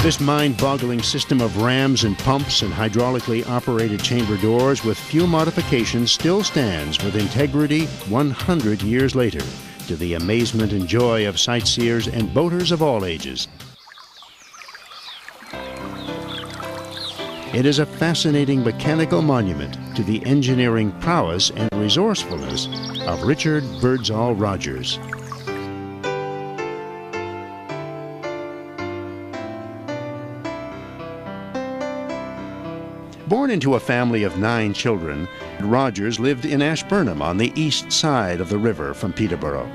This mind-boggling system of rams and pumps and hydraulically operated chamber doors with few modifications still stands with integrity 100 years later, to the amazement and joy of sightseers and boaters of all ages. It is a fascinating mechanical monument to the engineering prowess and resourcefulness of Richard Birdsall Rogers. Born into a family of 9 children, Rogers lived in Ashburnham on the east side of the river from Peterborough.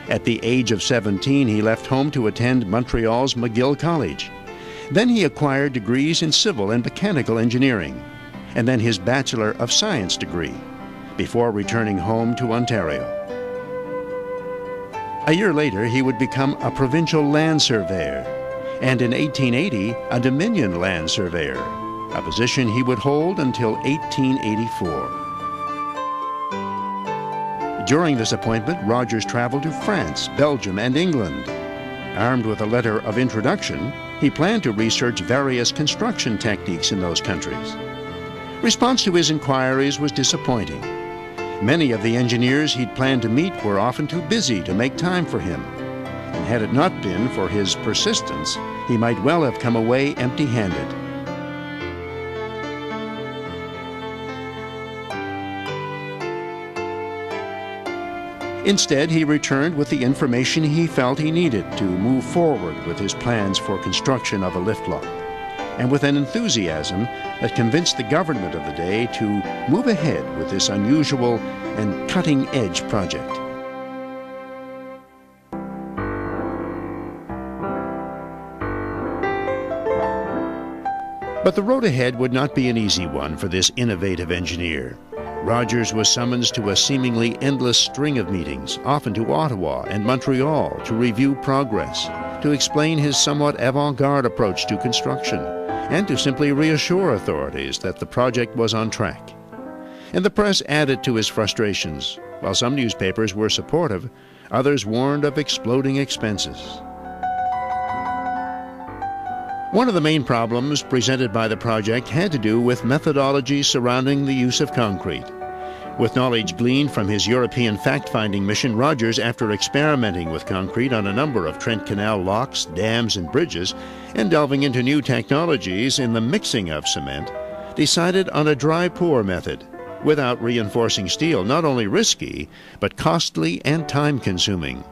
At the age of 17, he left home to attend Montreal's McGill College. Then he acquired degrees in civil and mechanical engineering, and then his Bachelor of Science degree, before returning home to Ontario. A year later, he would become a provincial land surveyor, and in 1880, a Dominion land surveyor, a position he would hold until 1884. During this appointment, Rogers traveled to France, Belgium, and England. Armed with a letter of introduction, he planned to research various construction techniques in those countries. Response to his inquiries was disappointing. Many of the engineers he'd planned to meet were often too busy to make time for him. And had it not been for his persistence, he might well have come away empty-handed. Instead, he returned with the information he felt he needed to move forward with his plans for construction of a lift lock, and with an enthusiasm that convinced the government of the day to move ahead with this unusual and cutting-edge project. But the road ahead would not be an easy one for this innovative engineer. Rogers was summoned to a seemingly endless string of meetings, often to Ottawa and Montreal, to review progress, to explain his somewhat avant-garde approach to construction, and to simply reassure authorities that the project was on track. And the press added to his frustrations. While some newspapers were supportive, others warned of exploding expenses. One of the main problems presented by the project had to do with methodologies surrounding the use of concrete. With knowledge gleaned from his European fact-finding mission, Rogers, after experimenting with concrete on a number of Trent Canal locks, dams, and bridges, and delving into new technologies in the mixing of cement, decided on a dry-pour method, without reinforcing steel, not only risky, but costly and time-consuming.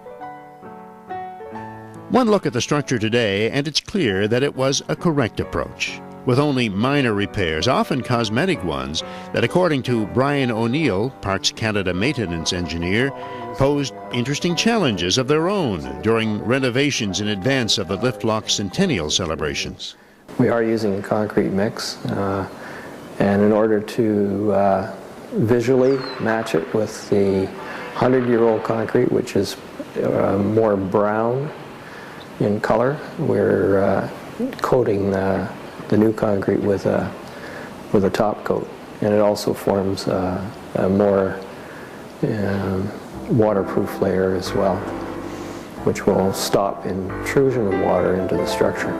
One look at the structure today, and it's clear that it was a correct approach, with only minor repairs, often cosmetic ones, that according to Brian O'Neill, Parks Canada maintenance engineer, posed interesting challenges of their own during renovations in advance of the lift lock centennial celebrations. We are using a concrete mix, and in order to visually match it with the 100-year-old concrete, which is more brown in color, we're coating the new concrete with a top coat, and it also forms a more waterproof layer as well, which will stop intrusion of water into the structure.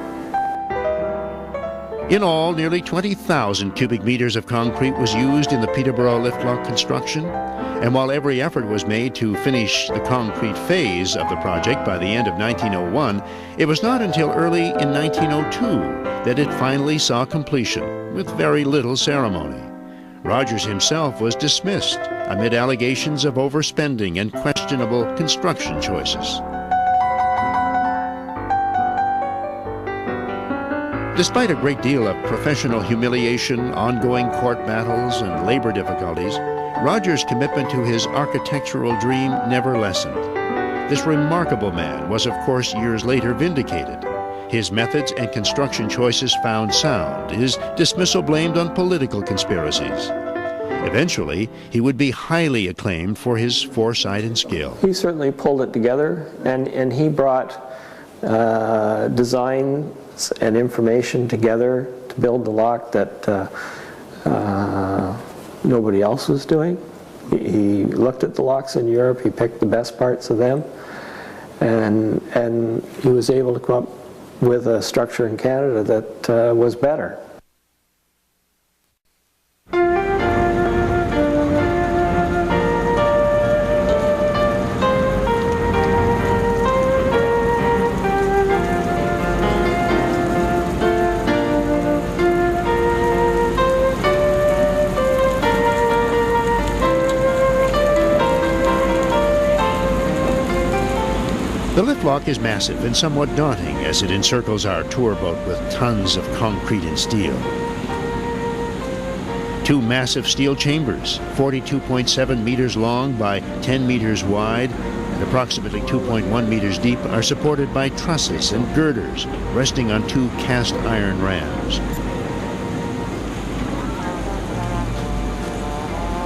In all, nearly 20,000 cubic meters of concrete was used in the Peterborough lift lock construction, and while every effort was made to finish the concrete phase of the project by the end of 1901, it was not until early in 1902 that it finally saw completion, with very little ceremony. Rogers himself was dismissed amid allegations of overspending and questionable construction choices. Despite a great deal of professional humiliation, ongoing court battles, and labor difficulties, Rogers' commitment to his architectural dream never lessened. This remarkable man was, of course, years later vindicated. His methods and construction choices found sound, his dismissal blamed on political conspiracies. Eventually, he would be highly acclaimed for his foresight and skill. He certainly pulled it together, and he brought design and information together to build the lock that nobody else was doing. He looked at the locks in Europe, he picked the best parts of them, and he was able to come up with a structure in Canada that was better. The lift lock is massive and somewhat daunting as it encircles our tour boat with tons of concrete and steel. Two massive steel chambers, 42.7 meters long by 10 meters wide and approximately 2.1 meters deep, are supported by trusses and girders resting on two cast iron rams.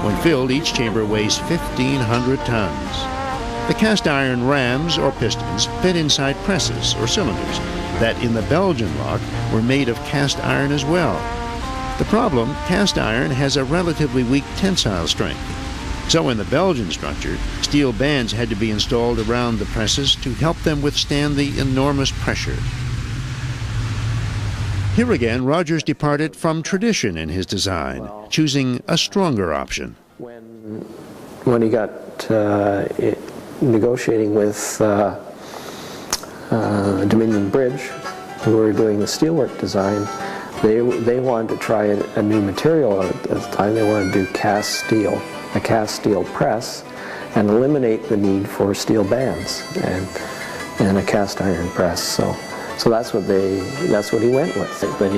When filled, each chamber weighs 1,500 tons. The cast iron rams or pistons fit inside presses or cylinders that in the Belgian lock were made of cast iron as well. The problem, cast iron has a relatively weak tensile strength. So in the Belgian structure, steel bands had to be installed around the presses to help them withstand the enormous pressure. Here again, Rogers departed from tradition in his design, choosing a stronger option. When he got negotiating with Dominion Bridge, who were doing the steelwork design, they wanted to try a new material at the time. They wanted to do cast steel, a cast steel press, and eliminate the need for steel bands and a cast iron press. So that's what he went with. But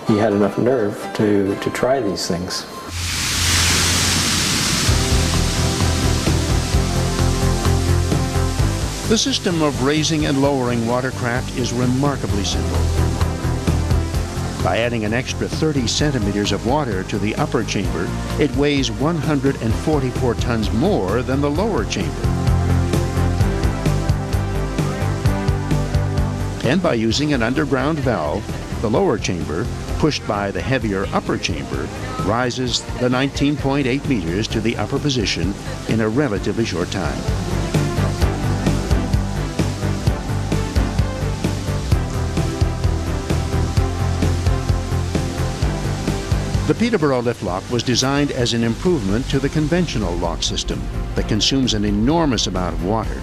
he had enough nerve to try these things. The system of raising and lowering watercraft is remarkably simple. By adding an extra 30 centimeters of water to the upper chamber, it weighs 144 tons more than the lower chamber. And by using an underground valve, the lower chamber, pushed by the heavier upper chamber, rises the 19.8 meters to the upper position in a relatively short time. The Peterborough lift lock was designed as an improvement to the conventional lock system that consumes an enormous amount of water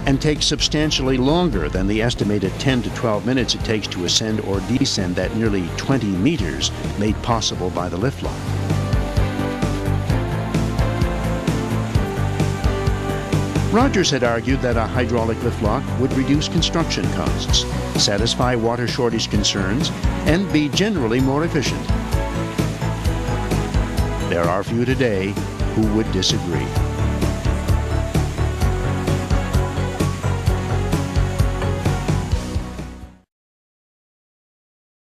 and takes substantially longer than the estimated 10 to 12 minutes it takes to ascend or descend that nearly 20 meters made possible by the lift lock. Rogers had argued that a hydraulic lift lock would reduce construction costs, satisfy water shortage concerns, and be generally more efficient. There are few today who would disagree.